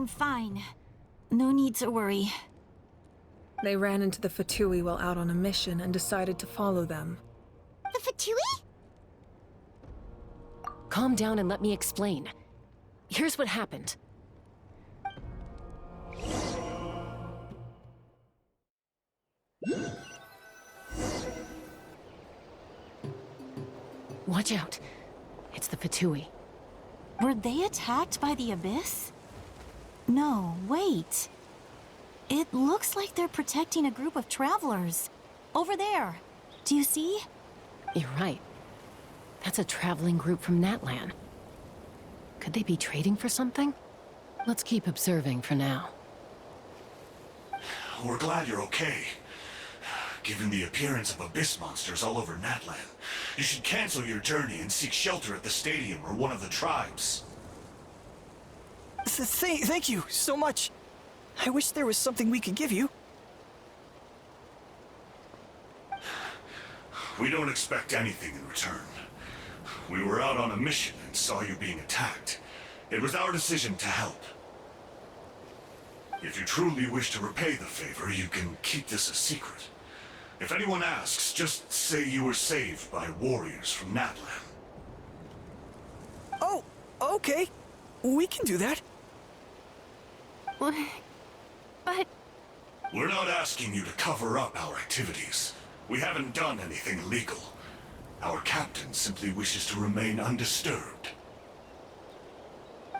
I'm fine. No need to worry. They ran into the Fatui while out on a mission and decided to follow them. The Fatui? Calm down and let me explain. Here's what happened. Watch out. It's the Fatui. Were they attacked by the Abyss? No, wait. It looks like they're protecting a group of travelers. Over there. Do you see? You're right. That's a traveling group from Natlan. Could they be trading for something? Let's keep observing for now. We're glad you're okay. Given the appearance of abyss monsters all over Natlan, you should cancel your journey and seek shelter at the stadium or one of the tribes. Thank you so much. I wish there was something we could give you. We don't expect anything in return. We were out on a mission and saw you being attacked. It was our decision to help. If you truly wish to repay the favor, you can keep this a secret. If anyone asks, just say you were saved by warriors from Natlan. Oh, okay. We can do that. But... We're not asking you to cover up our activities. We haven't done anything illegal. Our captain simply wishes to remain undisturbed.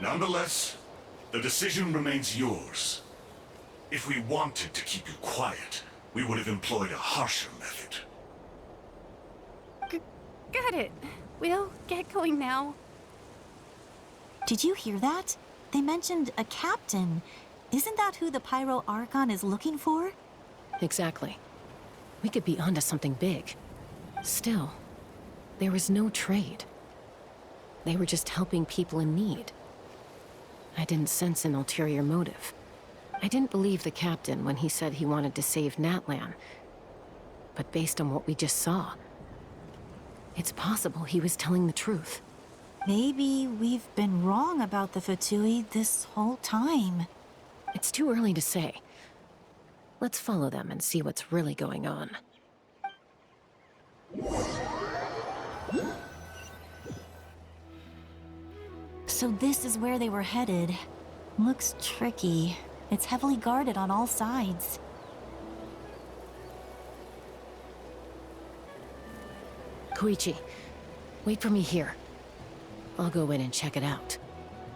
Nonetheless, the decision remains yours. If we wanted to keep you quiet, we would have employed a harsher method. Got it. We'll get going now. Did you hear that? They mentioned a captain. Isn't that who the Pyro Archon is looking for? Exactly. We could be onto something big. Still, there was no trade. They were just helping people in need. I didn't sense an ulterior motive. I didn't believe the captain when he said he wanted to save Natlan. But based on what we just saw, it's possible he was telling the truth. Maybe we've been wrong about the Fatui this whole time. It's too early to say. Let's follow them and see what's really going on. So this is where they were headed. Looks tricky. It's heavily guarded on all sides. Koichi, wait for me here. I'll go in and check it out.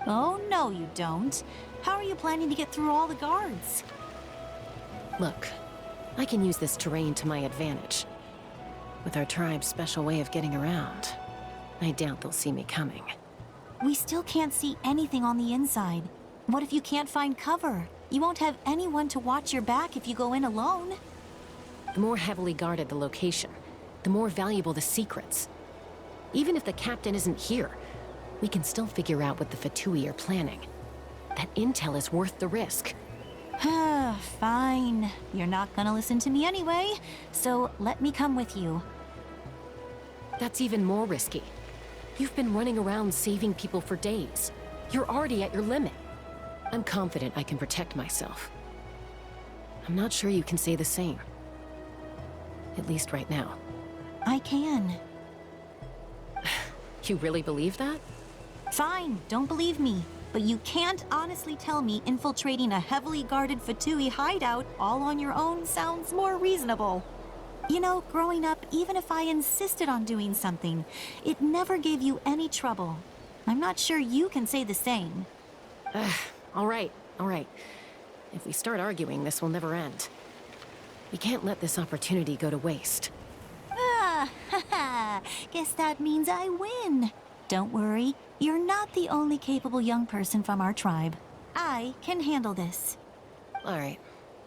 Oh, no you don't. How are you planning to get through all the guards? Look, I can use this terrain to my advantage. With our tribe's special way of getting around, I doubt they'll see me coming. We still can't see anything on the inside. What if you can't find cover? You won't have anyone to watch your back if you go in alone. The more heavily guarded the location, the more valuable the secrets. Even if the captain isn't here, we can still figure out what the Fatui are planning. That intel is worth the risk. Fine. You're not gonna listen to me anyway, so let me come with you. That's even more risky. You've been running around saving people for days. You're already at your limit. I'm confident I can protect myself. I'm not sure you can say the same. At least right now. I can. You really believe that? Fine, don't believe me. But you can't honestly tell me infiltrating a heavily guarded Fatui hideout all on your own sounds more reasonable. You know, growing up, even if I insisted on doing something, it never gave you any trouble. I'm not sure you can say the same. All right. If we start arguing, this will never end. We can't let this opportunity go to waste. Guess that means I win. Don't worry, you're not the only capable young person from our tribe. I can handle this. All right,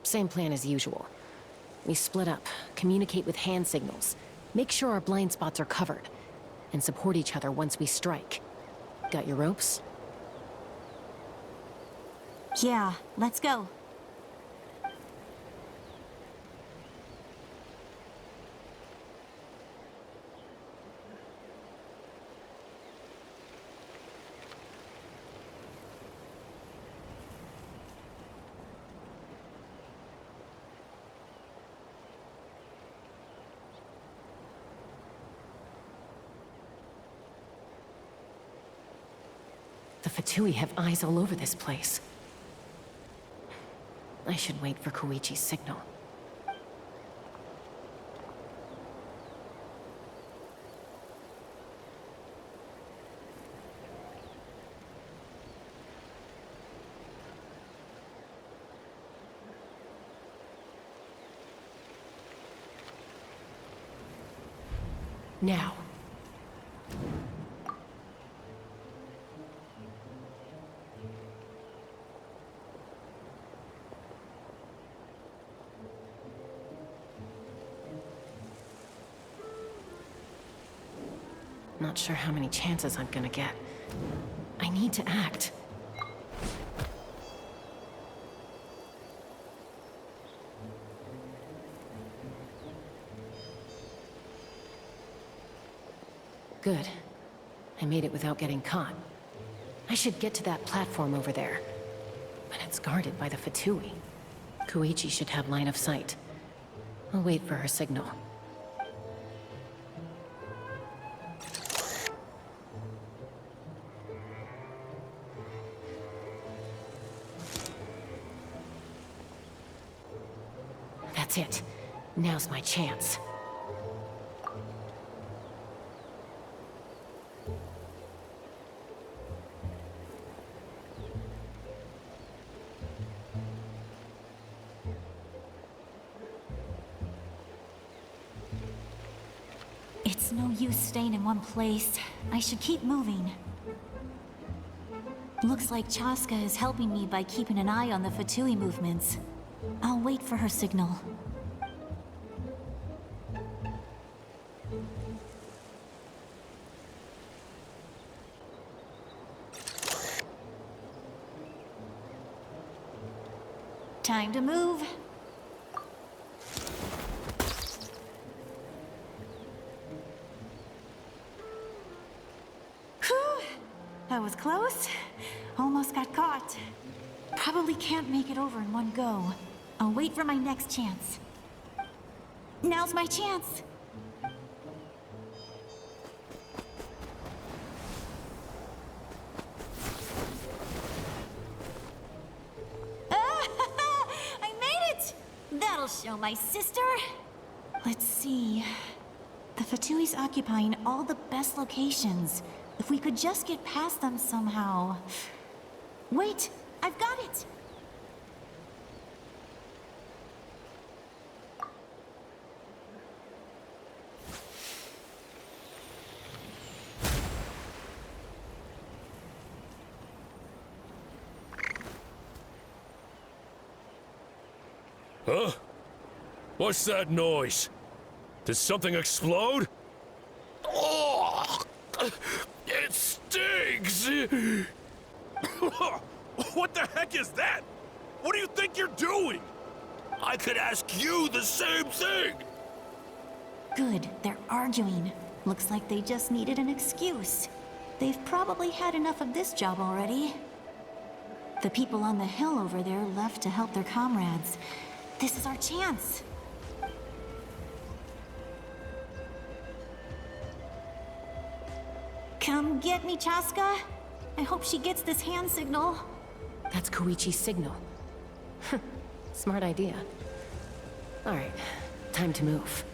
same plan as usual. We split up, communicate with hand signals, make sure our blind spots are covered, and support each other once we strike. Got your ropes? Yeah, let's go. The Fatui have eyes all over this place. I should wait for Koichi's signal. Now. Not sure how many chances I'm gonna get. I need to act. Good. I made it without getting caught. I should get to that platform over there. But it's guarded by the Fatui. Koichi should have line of sight. I'll wait for her signal. That's it. Now's my chance. It's no use staying in one place. I should keep moving. Looks like Chaska is helping me by keeping an eye on the Fatui movements. I'll wait for her signal. Time to move. Whew! That was close. Almost got caught. Probably can't make it over in one go. I'll wait for my next chance. Now's my chance. I made it! That'll show my sister. Let's see. The Fatui's occupying all the best locations. If we could just get past them somehow. Wait, I've got it! Huh? What's that noise? Did something explode? Oh! It stings! What the heck is that? What do you think you're doing? I could ask you the same thing! Good, they're arguing. Looks like they just needed an excuse. They've probably had enough of this job already. The people on the hill over there left to help their comrades. This is our chance. Come get me, Chaska. I hope she gets this hand signal. That's Koichi's signal. Smart idea. Alright, time to move.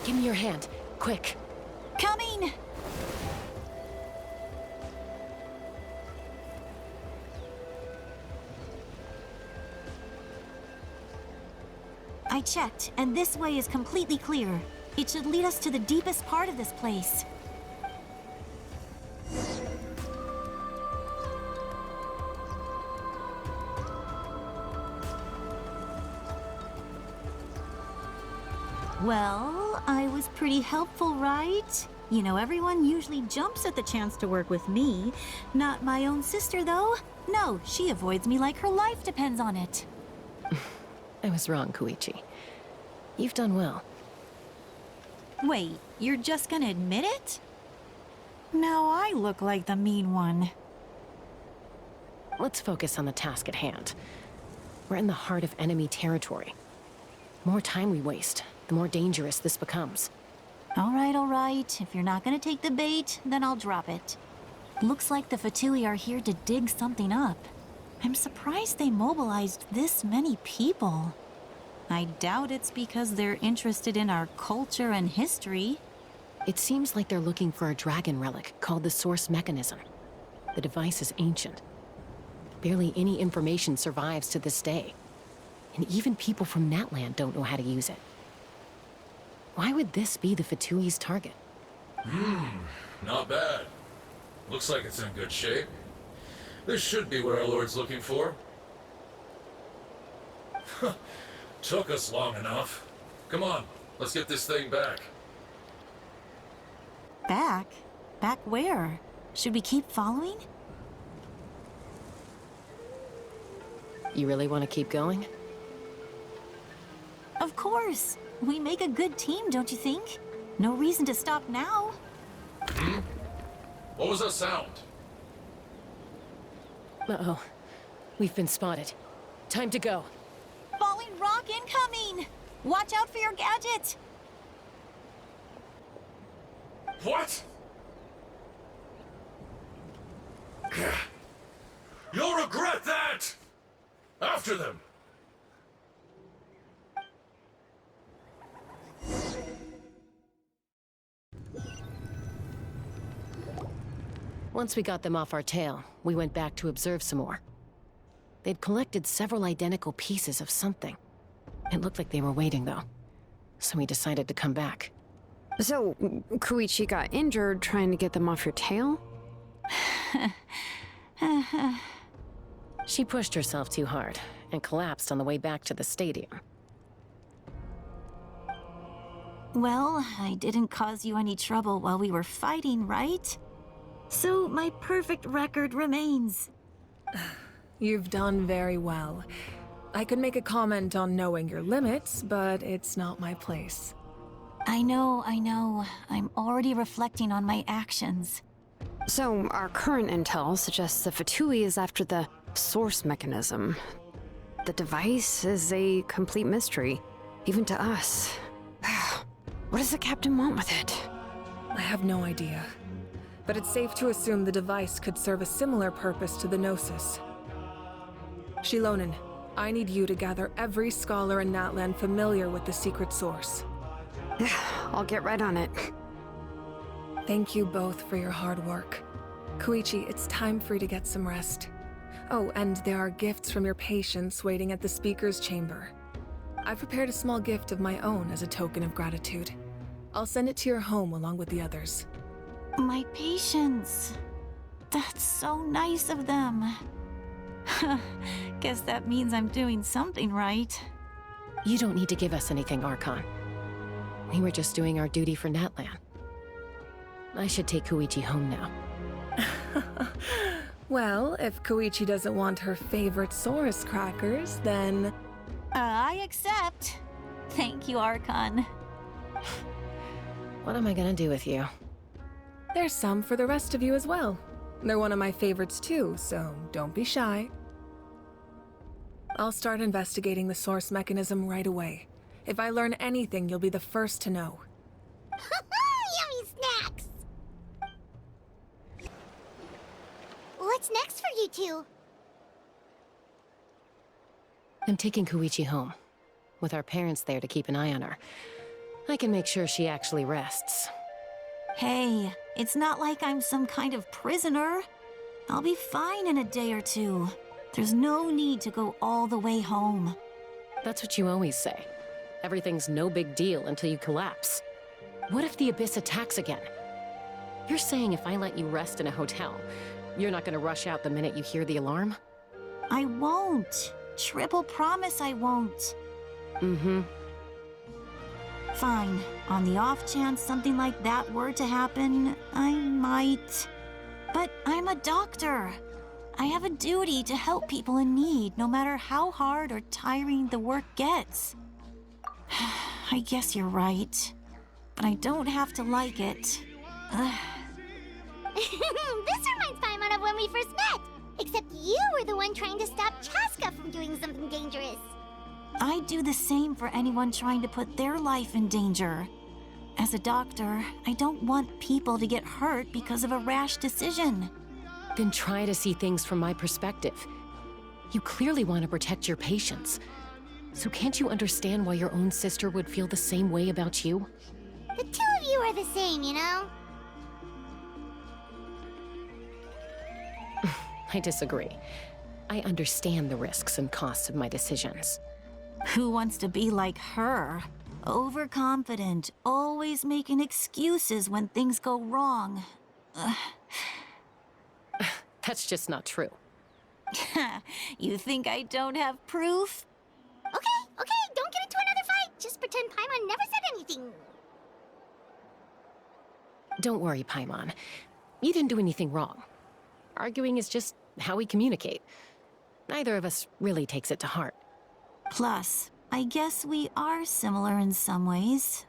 Give me your hand, quick. Coming! I checked, and this way is completely clear. It should lead us to the deepest part of this place. Well, I was pretty helpful, right? You know, everyone usually jumps at the chance to work with me. Not my own sister, though. No, she avoids me like her life depends on it. I was wrong, Koichi. You've done well. Wait, you're just gonna admit it? Now I look like the mean one. Let's focus on the task at hand. We're in the heart of enemy territory. The more time we waste, the more dangerous this becomes. All right. If you're not gonna take the bait, then I'll drop it. Looks like the Fatui are here to dig something up. I'm surprised they mobilized this many people. I doubt it's because they're interested in our culture and history. It seems like they're looking for a dragon relic called the Source Mechanism. The device is ancient. Barely any information survives to this day. And even people from Natlan don't know how to use it. Why would this be the Fatui's target? Not bad. Looks like it's in good shape. This should be what our Lord's looking for. Took us long enough. Come on, let's get this thing back. Back? Back where? Should we keep following? You really want to keep going? Of course. We make a good team, don't you think? No reason to stop now. What was that sound? Uh-oh. We've been spotted. Time to go. Falling rock incoming! Watch out for your gadget! What? You'll regret that! After them! Once we got them off our tail, we went back to observe some more. They'd collected several identical pieces of something. It looked like they were waiting, though. So we decided to come back. So, Koichi got injured trying to get them off your tail? She pushed herself too hard and collapsed on the way back to the stadium. Well, I didn't cause you any trouble while we were fighting, right? So my perfect record remains. You've done very well. I could make a comment on knowing your limits, but it's not my place. I know. I'm already reflecting on my actions. So, our current intel suggests the Fatui is after the source mechanism. The device is a complete mystery, even to us. What does the captain want with it? I have no idea. But it's safe to assume the device could serve a similar purpose to the Gnosis. Shilonen, I need you to gather every scholar in Natlan familiar with the secret source. I'll get right on it. Thank you both for your hard work. Koichi, it's time for you to get some rest. Oh, and there are gifts from your patients waiting at the speaker's chamber. I've prepared a small gift of my own as a token of gratitude. I'll send it to your home along with the others. My patience. That's so nice of them. Guess that means I'm doing something right. You don't need to give us anything, Archon. We were just doing our duty for Natlan. I should take Koichi home now. Well, if Koichi doesn't want her favorite Saurus crackers, then... I accept. Thank you, Archon. What am I gonna do with you? There's some for the rest of you as well. They're one of my favorites too, so don't be shy. I'll start investigating the source mechanism right away. If I learn anything, you'll be the first to know. Yummy snacks! What's next for you two? I'm taking Koichi home. With our parents there to keep an eye on her, I can make sure she actually rests. Hey, it's not like I'm some kind of prisoner. I'll be fine in a day or two. There's no need to go all the way home. That's what you always say. Everything's no big deal until you collapse. What if the Abyss attacks again? You're saying if I let you rest in a hotel, you're not gonna rush out the minute you hear the alarm? I won't. Triple promise I won't. Mm-hmm. Fine. On the off chance something like that were to happen, I might. But I'm a doctor. I have a duty to help people in need, no matter how hard or tiring the work gets. I guess you're right. But I don't have to like it. This reminds Paimon of when we first met. Except you were the one trying to stop Chaska from doing something dangerous. I do the same for anyone trying to put their life in danger. As a doctor, I don't want people to get hurt because of a rash decision. Then try to see things from my perspective. You clearly want to protect your patients. So can't you understand why your own sister would feel the same way about you? The two of you are the same, you know? I disagree. I understand the risks and costs of my decisions. Who wants to be like her? Overconfident, always making excuses when things go wrong. That's just not true. You think I don't have proof? Okay, don't get into another fight. Just pretend Paimon never said anything. Don't worry, Paimon. You didn't do anything wrong. Arguing is just how we communicate. Neither of us really takes it to heart. Plus, I guess we are similar in some ways.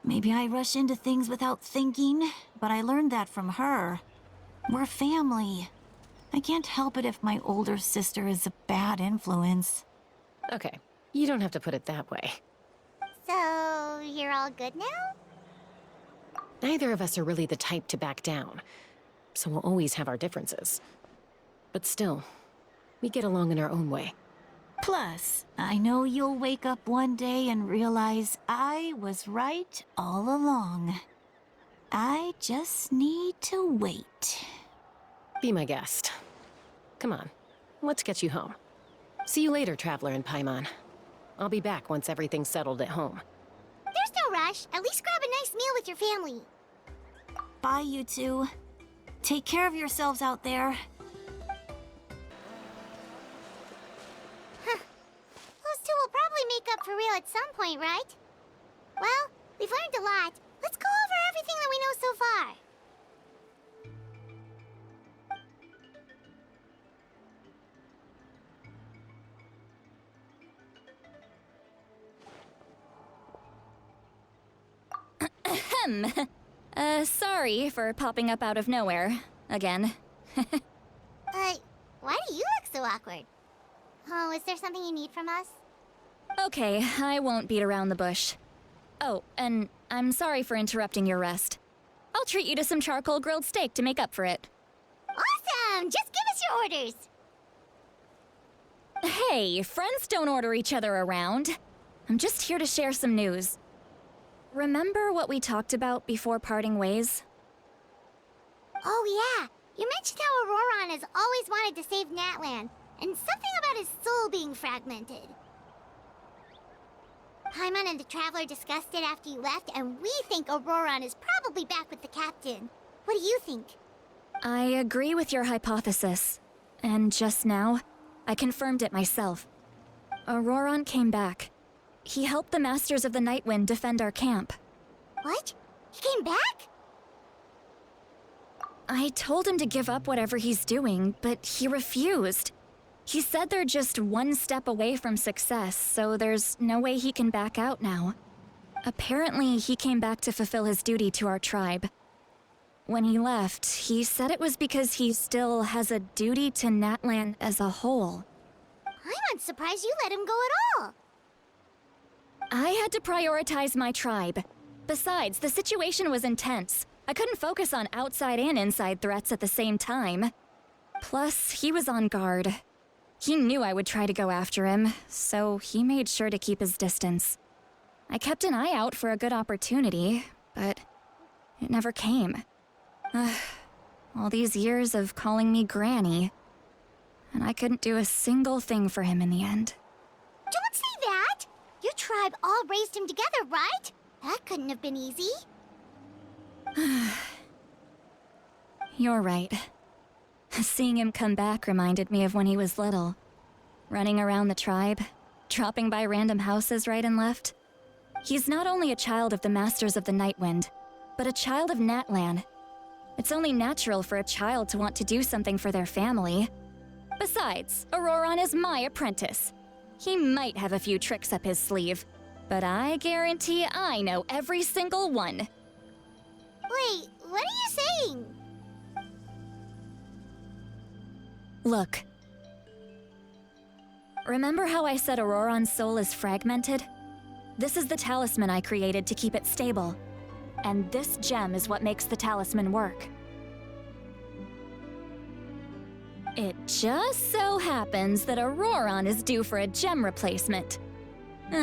Maybe I rush into things without thinking, but I learned that from her. We're family. I can't help it if my older sister is a bad influence. Okay, you don't have to put it that way. So, you're all good now? Neither of us are really the type to back down, so we'll always have our differences. But still, we get along in our own way. Plus, I know you'll wake up one day and realize I was right all along. I just need to wait. Be my guest. Come on, let's get you home. See you later, Traveler and Paimon. I'll be back once everything's settled at home. There's no rush. At least grab a nice meal with your family. Bye, you two. Take care of yourselves out there. Those two will probably make up for real at some point, right? Well, we've learned a lot. Let's go over everything that we know so far. Sorry for popping up out of nowhere. Again. Why do you look so awkward? Oh, is there something you need from us? Okay, I won't beat around the bush. Oh, and I'm sorry for interrupting your rest. I'll treat you to some charcoal grilled steak to make up for it. Awesome! Just give us your orders! Hey, friends don't order each other around. I'm just here to share some news. Remember what we talked about before parting ways? Oh yeah, you mentioned how Auroron has always wanted to save Natlan, and something about his soul being fragmented. Paimon and the Traveler discussed it after you left, and we think Auroron is probably back with the captain. What do you think? I agree with your hypothesis. And just now, I confirmed it myself. Auroron came back. He helped the Masters of the Nightwind defend our camp. What? He came back? I told him to give up whatever he's doing, but he refused. He said they're just one step away from success, so there's no way he can back out now. Apparently, he came back to fulfill his duty to our tribe. When he left, he said it was because he still has a duty to Natlan as a whole. I'm surprised you let him go at all. I had to prioritize my tribe. Besides, the situation was intense. I couldn't focus on outside and inside threats at the same time. Plus, he was on guard. He knew I would try to go after him, so he made sure to keep his distance. I kept an eye out for a good opportunity, but it never came. All these years of calling me Granny, and I couldn't do a single thing for him in the end. Don't say that! Your tribe all raised him together, right? That couldn't have been easy. You're right. Seeing him come back reminded me of when he was little. Running around the tribe, dropping by random houses right and left. He's not only a child of the Masters of the Nightwind, but a child of Natlan. It's only natural for a child to want to do something for their family. Besides, Auroron is my apprentice. He might have a few tricks up his sleeve, but I guarantee I know every single one. Wait, what are you saying? Look. Remember how I said Auroron's soul is fragmented? This is the talisman I created to keep it stable. And this gem is what makes the talisman work. It just so happens that Auroron is due for a gem replacement.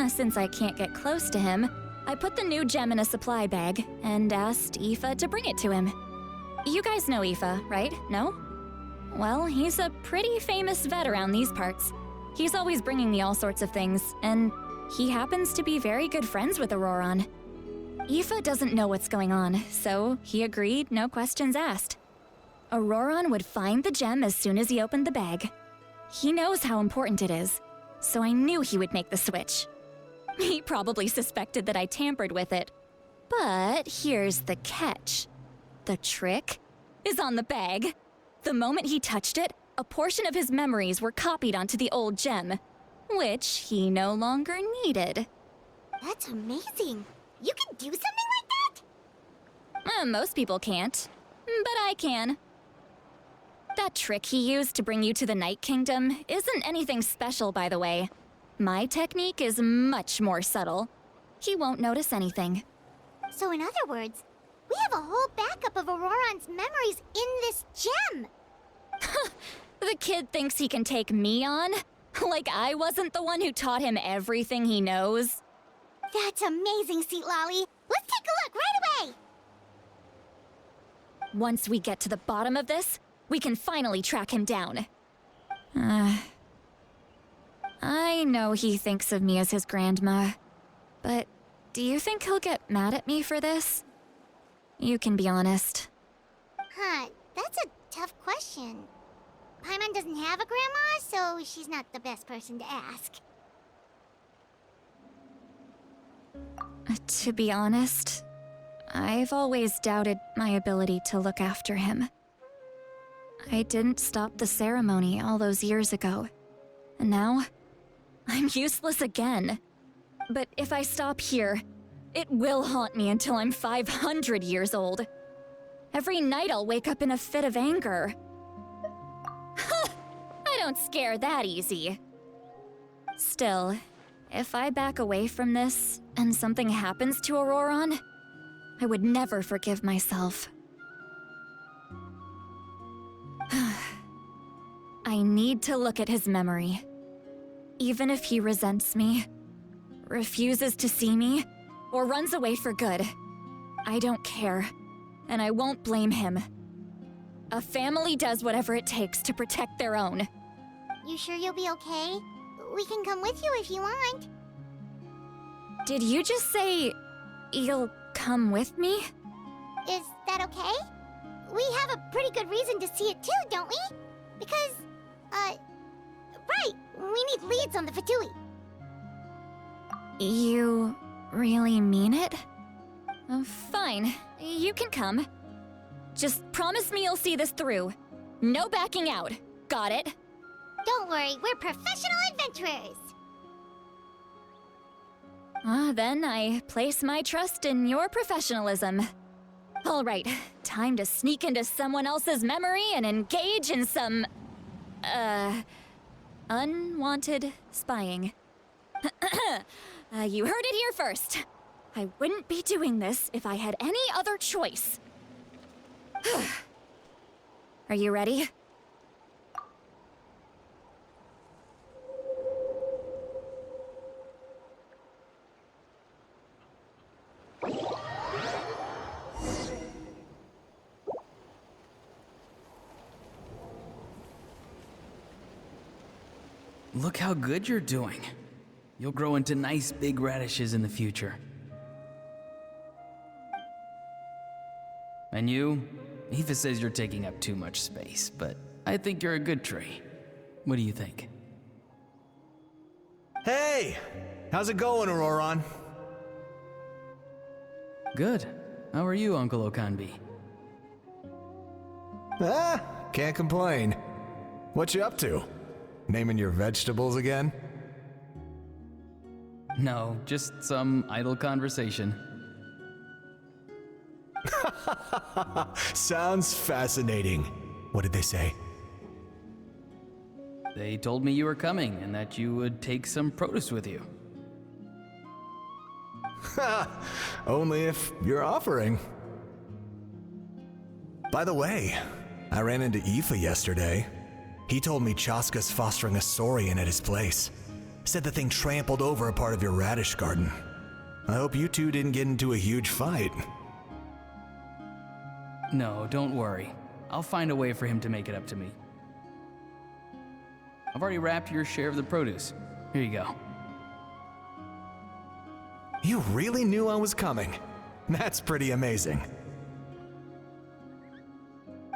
Since I can't get close to him, I put the new gem in a supply bag and asked Aoife to bring it to him. You guys know Aoife, right? No? Well, he's a pretty famous vet around these parts. He's always bringing me all sorts of things, and he happens to be very good friends with Auroron. Aoife doesn't know what's going on, so he agreed, no questions asked. Auroron would find the gem as soon as he opened the bag. He knows how important it is, so I knew he would make the switch. He probably suspected that I tampered with it. But here's the catch. The trick is on the bag. The moment he touched it, a portion of his memories were copied onto the old gem, which he no longer needed. That's amazing. You can do something like that? Most people can't, but I can. That trick he used to bring you to the Night Kingdom isn't anything special, by the way. My technique is much more subtle. He won't notice anything. So in other words, we have a whole backup of Auroron's memories in this gem! The kid thinks he can take me on? Like I wasn't the one who taught him everything he knows? That's amazing, Seat Lolly! Let's take a look right away! Once we get to the bottom of this, we can finally track him down. I know he thinks of me as his grandma, but do you think he'll get mad at me for this? You can be honest. Huh, that's a tough question. Paimon doesn't have a grandma, so she's not the best person to ask. To be honest, I've always doubted my ability to look after him. I didn't stop the ceremony all those years ago, and now I'm useless again. But if I stop here, it will haunt me until I'm 500 years old. Every night I'll wake up in a fit of anger. I don't scare that easy. Still, if I back away from this and something happens to Auroron, I would never forgive myself. I need to look at his memory. Even if he resents me, refuses to see me, or runs away for good, I don't care, and I won't blame him. A family does whatever it takes to protect their own. You sure you'll be okay? We can come with you if you want. Did you just say you'll come with me? Is that okay? We have a pretty good reason to see it too, don't we? Because, right, we need leads on the Fatui. You really mean it? Fine, you can come. Just promise me you'll see this through. No backing out. Got it? Don't worry, we're professional adventurers. Then I place my trust in your professionalism. All right, time to sneak into someone else's memory and engage in some, unwanted spying. You heard it here first. I wouldn't be doing this if I had any other choice. Are you ready? Look how good you're doing. You'll grow into nice big radishes in the future. And you? Aoife says you're taking up too much space, but I think you're a good tree. What do you think? Hey! How's it going, Auroron? Good. How are you, Uncle Okanbi? Can't complain. What you up to? Naming your vegetables again? No, just some idle conversation. Sounds fascinating. What did they say? They told me you were coming and that you would take some produce with you. Ha! Only if you're offering. By the way, I ran into Aoife yesterday. He told me Chaska's fostering a saurian at his place. Said the thing trampled over a part of your radish garden. I hope you two didn't get into a huge fight. No, don't worry. I'll find a way for him to make it up to me. I've already wrapped your share of the produce. Here you go. You really knew I was coming. That's pretty amazing.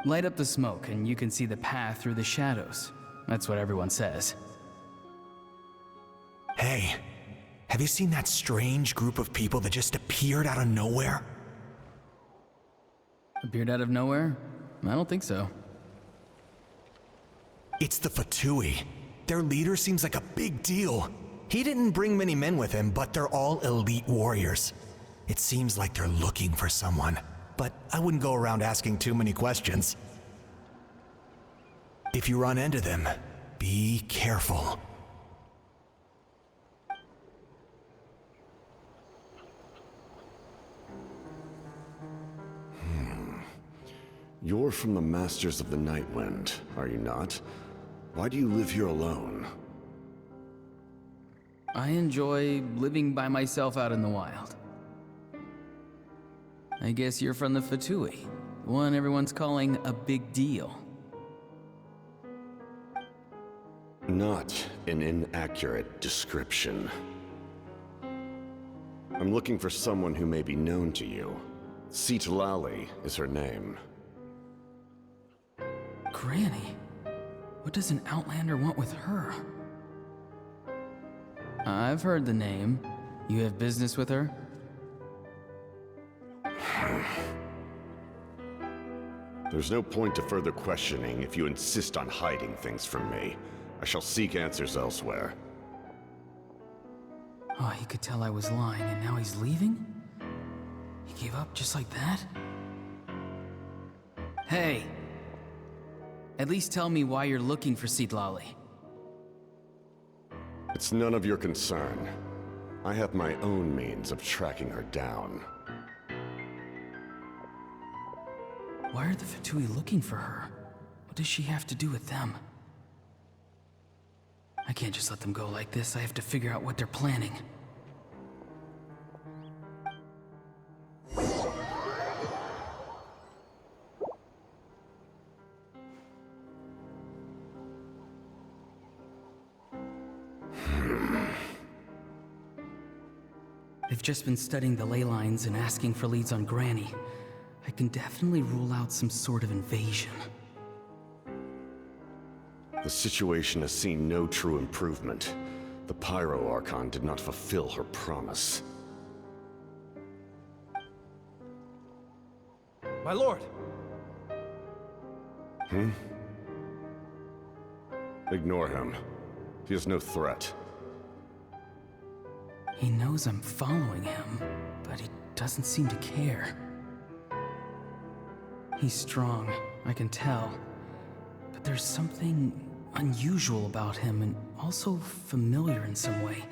Light up the smoke and you can see the path through the shadows. That's what everyone says. Hey, have you seen that strange group of people that just appeared out of nowhere? Appeared out of nowhere? I don't think so. It's the Fatui. Their leader seems like a big deal. He didn't bring many men with him, but they're all elite warriors. It seems like they're looking for someone, but I wouldn't go around asking too many questions. If you run into them, be careful. You're from the Masters of the Nightwind, are you not? Why do you live here alone? I enjoy living by myself out in the wild. I guess you're from the Fatui, the one everyone's calling a big deal. Not an inaccurate description. I'm looking for someone who may be known to you. Citlali is her name. Granny? What does an Outlander want with her? I've heard the name. You have business with her? There's no point to further questioning if you insist on hiding things from me. I shall seek answers elsewhere. Oh, he could tell I was lying and now he's leaving? He gave up just like that? Hey! At least tell me why you're looking for Citlali. It's none of your concern. I have my own means of tracking her down. Why are the Fatui looking for her? What does she have to do with them? I can't just let them go like this. I have to figure out what they're planning. I've just been studying the ley lines and asking for leads on Granny. I can definitely rule out some sort of invasion. The situation has seen no true improvement. The Pyro Archon did not fulfill her promise. My lord! Ignore him. He is no threat. He knows I'm following him, but he doesn't seem to care. He's strong, I can tell. But there's something unusual about him and also familiar in some way.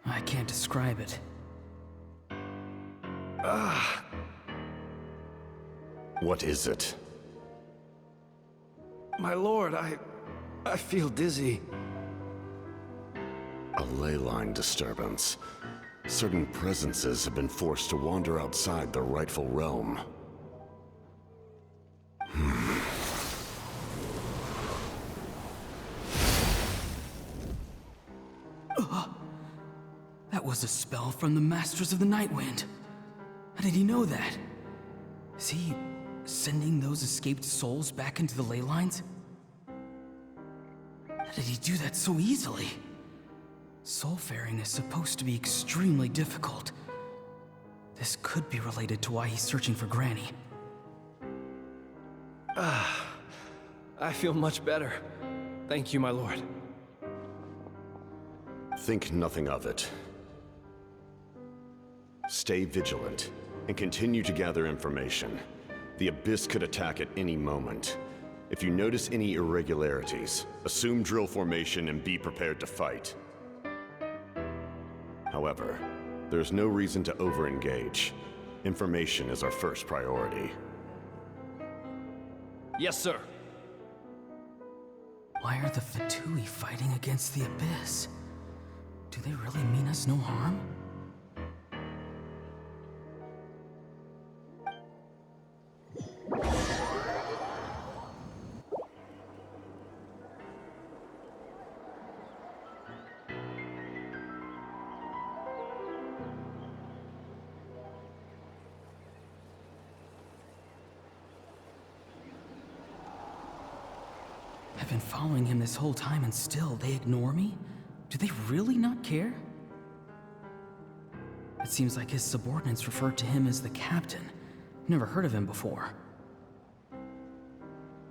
I can't describe it. What is it? My lord, I feel dizzy. A ley line disturbance. Certain presences have been forced to wander outside their rightful realm. That was a spell from the Masters of the Nightwind. How did he know that? Is he sending those escaped souls back into the ley lines? How did he do that so easily? Soulfaring is supposed to be extremely difficult. This could be related to why he's searching for Granny. I feel much better. Thank you, my lord. Think nothing of it. Stay vigilant, and continue to gather information. The Abyss could attack at any moment. If you notice any irregularities, assume drill formation and be prepared to fight. However, There's no reason to overengage. Information is our first priority. Yes, sir. Why are the Fatui fighting against the Abyss? Do they really mean us no harm? I've been following him this whole time and still they ignore me? Do they really not care? It seems like his subordinates referred to him as the captain. Never heard of him before.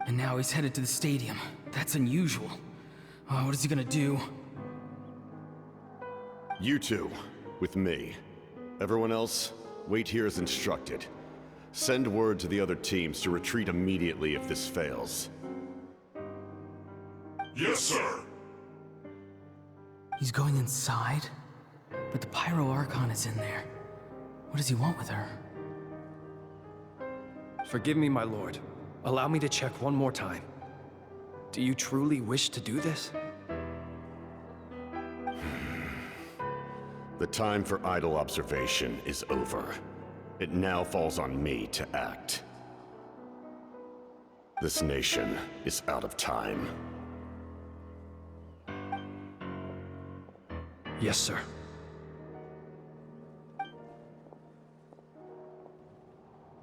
And now he's headed to the stadium. That's unusual. Oh, what is he gonna do? You two, with me. Everyone else, wait here as instructed. Send word to the other teams to retreat immediately if this fails. Yes, sir. He's going inside? But the Pyro Archon is in there. What does he want with her? Forgive me, my lord. Allow me to check one more time. Do you truly wish to do this? The time for idle observation is over. It now falls on me to act. This nation is out of time. Yes, sir.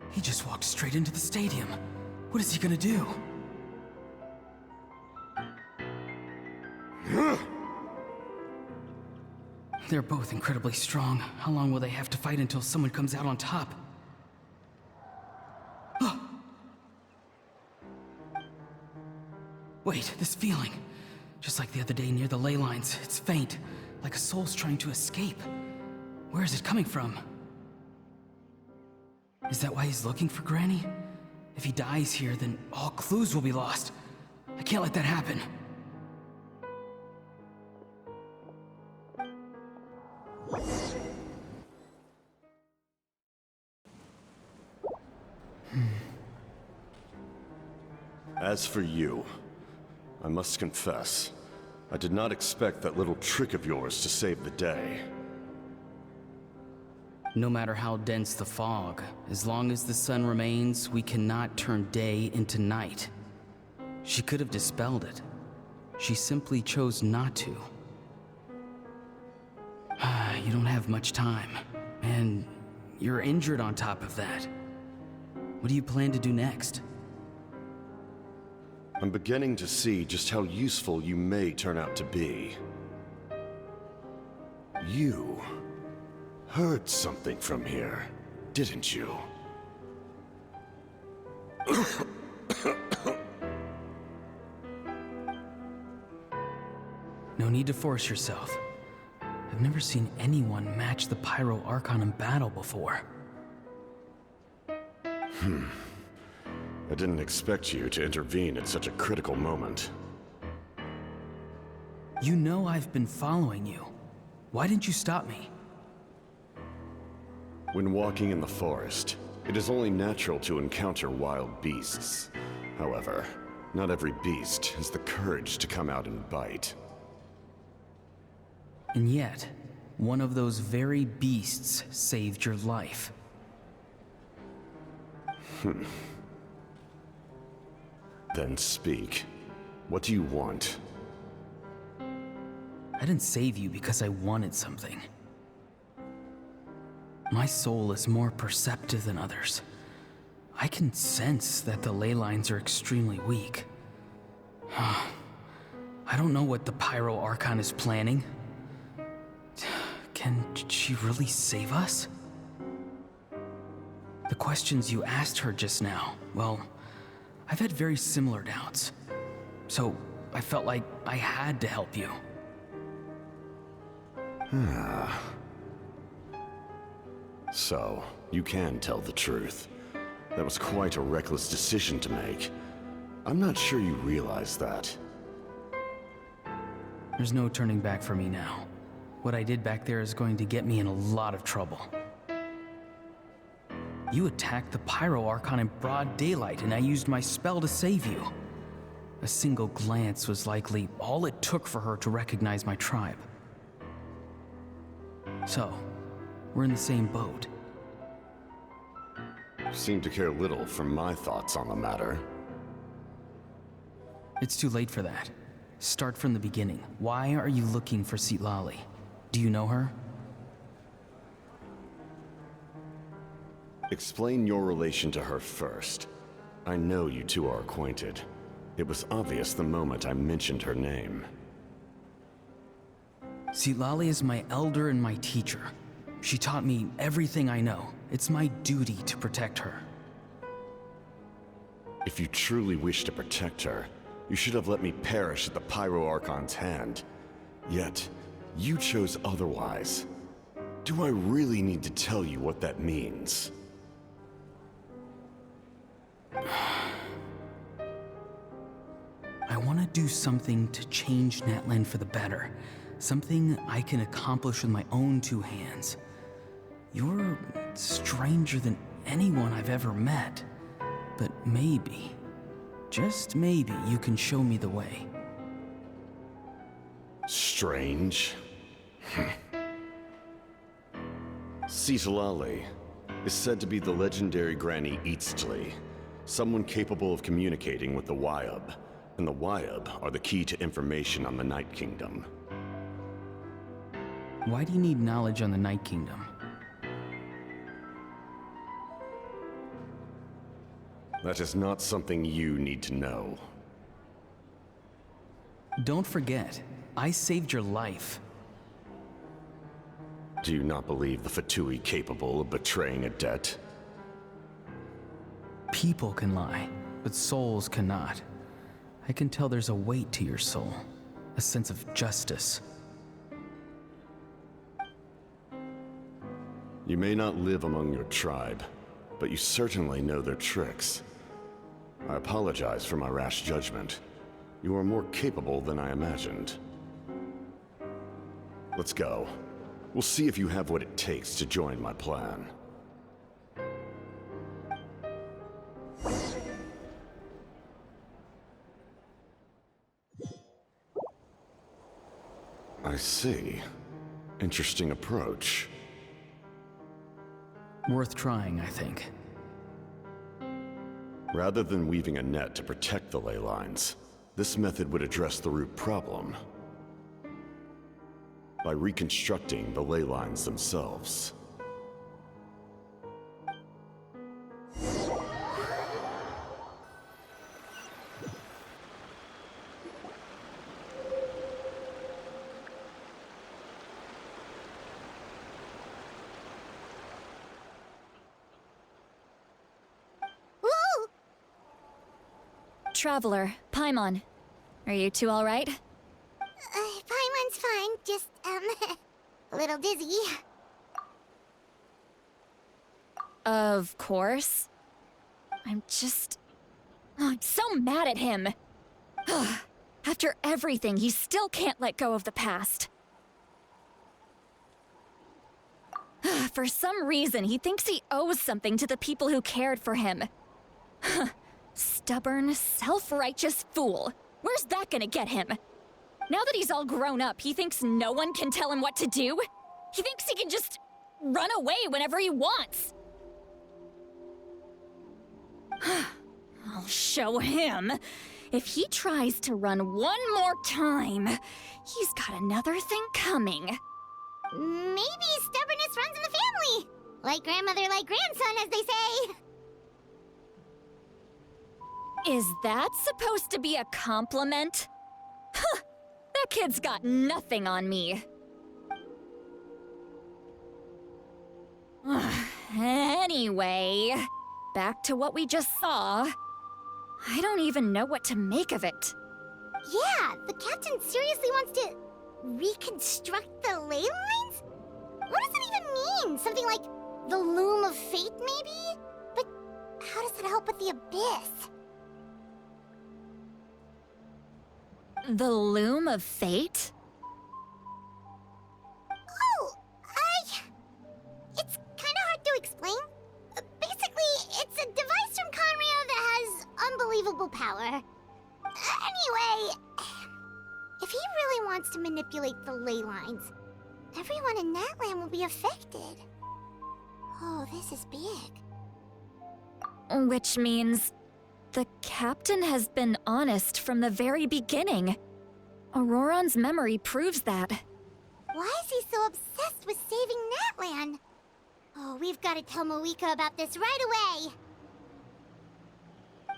He just walked straight into the stadium. What is he gonna do? They're both incredibly strong. How long will they have to fight until someone comes out on top? Wait, this feeling. Just like the other day near the ley lines, it's faint, like a soul's trying to escape. Where is it coming from? Is that why he's looking for Granny? If he dies here, then all clues will be lost. I can't let that happen. As for you, I must confess, I did not expect that little trick of yours to save the day. No matter how dense the fog, as long as the sun remains, we cannot turn day into night. She could have dispelled it. She simply chose not to. You don't have much time, and you're injured on top of that. What do you plan to do next? I'm beginning to see just how useful you may turn out to be. You heard something from here, didn't you? No need to force yourself. I've never seen anyone match the Pyro Archon in battle before. I didn't expect you to intervene at such a critical moment. You know I've been following you. Why didn't you stop me? When walking in the forest, it is only natural to encounter wild beasts. However, not every beast has the courage to come out and bite. And yet, one of those very beasts saved your life. Then speak. What do you want? I didn't save you because I wanted something. My soul is more perceptive than others. I can sense that the ley lines are extremely weak. I don't know what the Pyro Archon is planning. Can she really save us? The questions you asked her just now, well, I've had very similar doubts. So I felt like I had to help you. So, you can tell the truth. That was quite a reckless decision to make. I'm not sure you realize that. There's no turning back for me now. What I did back there is going to get me in a lot of trouble. You attacked the Pyro Archon in broad daylight, and I used my spell to save you. A single glance was likely all it took for her to recognize my tribe. So, we're in the same boat. You seem to care little for my thoughts on the matter. It's too late for that. Start from the beginning. Why are you looking for Citlali? Do you know her? Explain your relation to her first. I know you two are acquainted. It was obvious the moment I mentioned her name. Citlali is my elder and my teacher. She taught me everything I know. It's my duty to protect her. If you truly wish to protect her, you should have let me perish at the Pyro Archon's hand. Yet, you chose otherwise. Do I really need to tell you what that means? I want to do something to change Natlan for the better. Something I can accomplish with my own two hands. You're stranger than anyone I've ever met. But maybe, just maybe, you can show me the way. Strange? Citlali is said to be the legendary Granny Eastli, someone capable of communicating with the Wyab, and the Wyab are the key to information on the Night Kingdom. Why do you need knowledge on the Night Kingdom? That is not something you need to know. Don't forget, I saved your life. Do you not believe the Fatui capable of betraying a debt? People can lie, but souls cannot. I can tell there's a weight to your soul, a sense of justice. You may not live among your tribe, but you certainly know their tricks. I apologize for my rash judgment. You are more capable than I imagined. Let's go. We'll see if you have what it takes to join my plan. I see. Interesting approach. Worth trying, I think. Rather than weaving a net to protect the ley lines, this method would address the root problem by reconstructing the ley lines themselves. Traveler, Paimon. Are you two all right? Paimon's fine, just, a little dizzy. Of course. I'm so mad at him. After everything, he still can't let go of the past. For some reason, he thinks he owes something to the people who cared for him. Stubborn, self-righteous fool. Where's that gonna get him? Now that he's all grown up, he thinks no one can tell him what to do? He thinks he can just run away whenever he wants. I'll show him. If he tries to run one more time, he's got another thing coming. Maybe stubbornness runs in the family. Like grandmother, like grandson, as they say. Is that supposed to be a compliment? Huh, that kid's got nothing on me. Anyway, back to what we just saw. I don't even know what to make of it. Yeah, the captain seriously wants to reconstruct the ley lines? What does that even mean? Something like the loom of fate, maybe? But how does that help with the abyss? The loom of fate? power. Anyway, if he really wants to manipulate the ley lines, everyone in Natlan will be affected. Oh, this is big. Which means the captain has been honest from the very beginning. Auroron's memory proves that. Why is he so obsessed with saving Natlan? Oh, we've got to tell Moeka about this right away.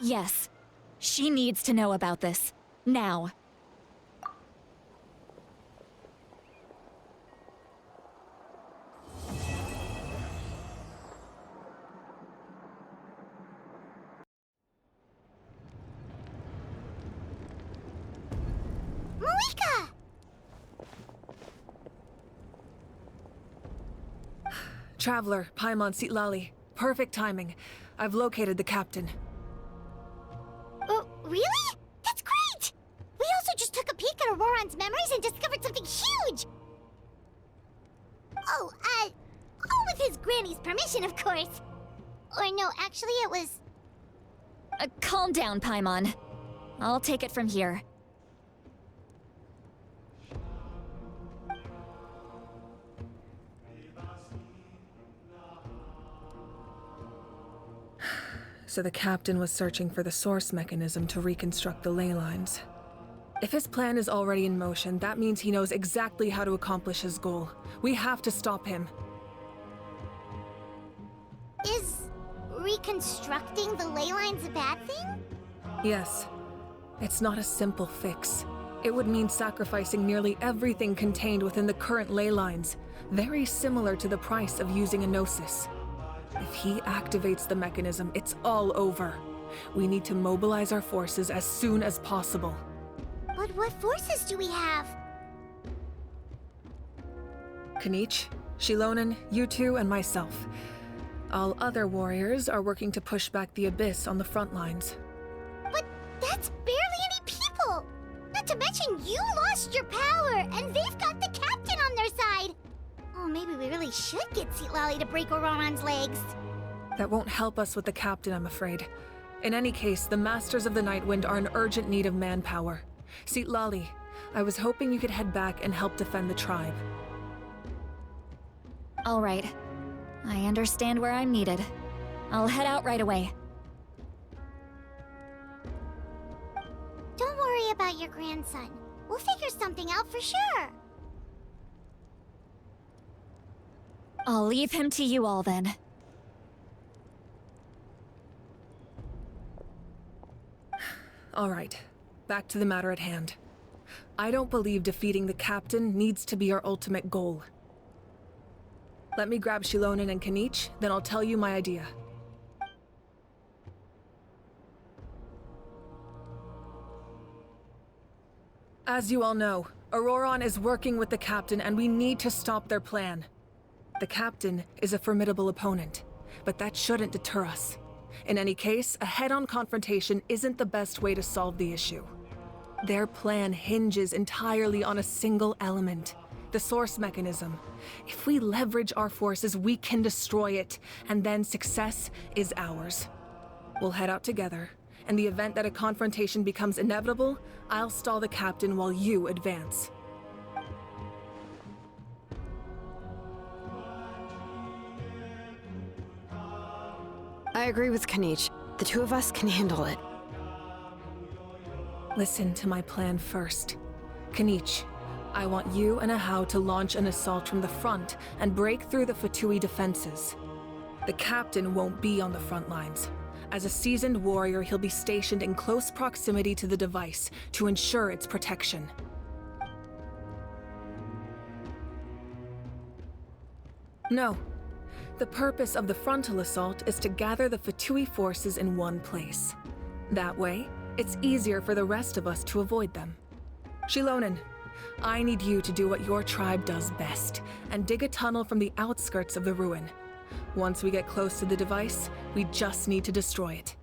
Yes, she needs to know about this. Now. Moeka! Traveler, Paimon Sitlali. Perfect timing. I've located the captain. Really? That's great! We also just took a peek at Auroron's memories and discovered something huge! Oh, with his granny's permission, of course. Or no, actually it was... Calm down, Paimon. I'll take it from here. So the captain was searching for the source mechanism to reconstruct the ley lines. If his plan is already in motion, that means he knows exactly how to accomplish his goal. We have to stop him. Is reconstructing the ley lines a bad thing? Yes. It's not a simple fix. It would mean sacrificing nearly everything contained within the current ley lines, very similar to the price of using a gnosis. If he activates the mechanism, it's all over. We need to mobilize our forces as soon as possible. But what forces do we have? Kanich, Shilonen, you two, and myself. All other warriors are working to push back the Abyss on the front lines. But that's barely any people! Not to mention you lost your power, and they've got the captain on their side! Oh, maybe we really should get Sitlali to break Auroron's legs. That won't help us with the captain, I'm afraid. In any case, the Masters of the Nightwind are in urgent need of manpower. Sitlali, I was hoping you could head back and help defend the tribe. All right. I understand where I'm needed. I'll head out right away. Don't worry about your grandson. We'll figure something out for sure. I'll leave him to you all then. All right, back to the matter at hand. I don't believe defeating the captain needs to be our ultimate goal. Let me grab Shilonen and Kanich, then I'll tell you my idea. As you all know, Auroron is working with the captain and we need to stop their plan. The captain is a formidable opponent, but that shouldn't deter us. In any case, a head-on confrontation isn't the best way to solve the issue. Their plan hinges entirely on a single element, the source mechanism. If we leverage our forces, we can destroy it, and then success is ours. We'll head out together. In the event that a confrontation becomes inevitable, I'll stall the captain while you advance. I agree with Kanich. The two of us can handle it. Listen to my plan first. Kanich, I want you and Ahau to launch an assault from the front and break through the Fatui defenses. The captain won't be on the front lines. As a seasoned warrior, he'll be stationed in close proximity to the device to ensure its protection. No. The purpose of the frontal assault is to gather the Fatui forces in one place. That way, it's easier for the rest of us to avoid them. Shilonen, I need you to do what your tribe does best, and dig a tunnel from the outskirts of the ruin. Once we get close to the device, we just need to destroy it.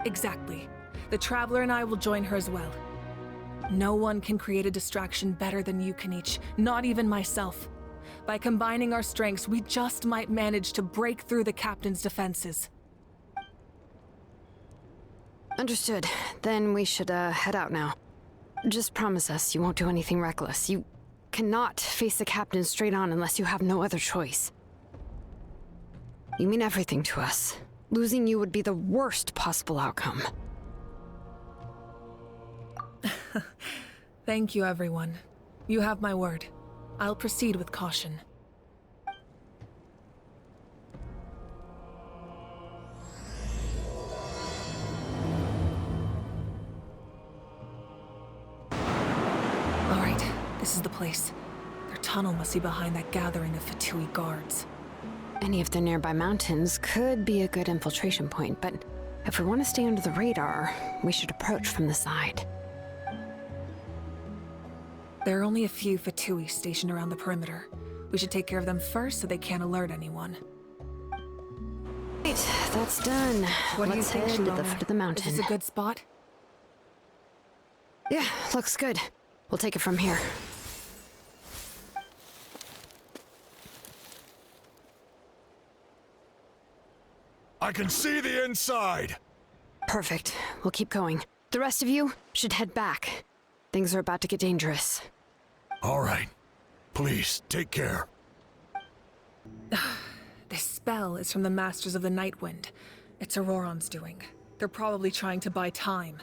Exactly. The Traveler and I will join her as well. No one can create a distraction better than you, Kanich, not even myself. By combining our strengths, we just might manage to break through the captain's defenses. Understood. Then we should, head out now. Just promise us you won't do anything reckless. You cannot face the captain straight on unless you have no other choice. You mean everything to us. Losing you would be the worst possible outcome. Thank you, everyone. You have my word. I'll proceed with caution. All right, this is the place. Their tunnel must be behind that gathering of Fatui guards. Any of the nearby mountains could be a good infiltration point, but if we want to stay under the radar, we should approach from the side. There are only a few Fatui stationed around the perimeter. We should take care of them first so they can't alert anyone. Right, that's done. What Let's do you think, head to Shalona? the foot of the mountain. Is this a good spot? Yeah, looks good. We'll take it from here. I can see the inside! Perfect. We'll keep going. The rest of you should head back. Things are about to get dangerous. All right. Please, take care. This spell is from the Masters of the Night Wind. It's Auroron's doing. They're probably trying to buy time.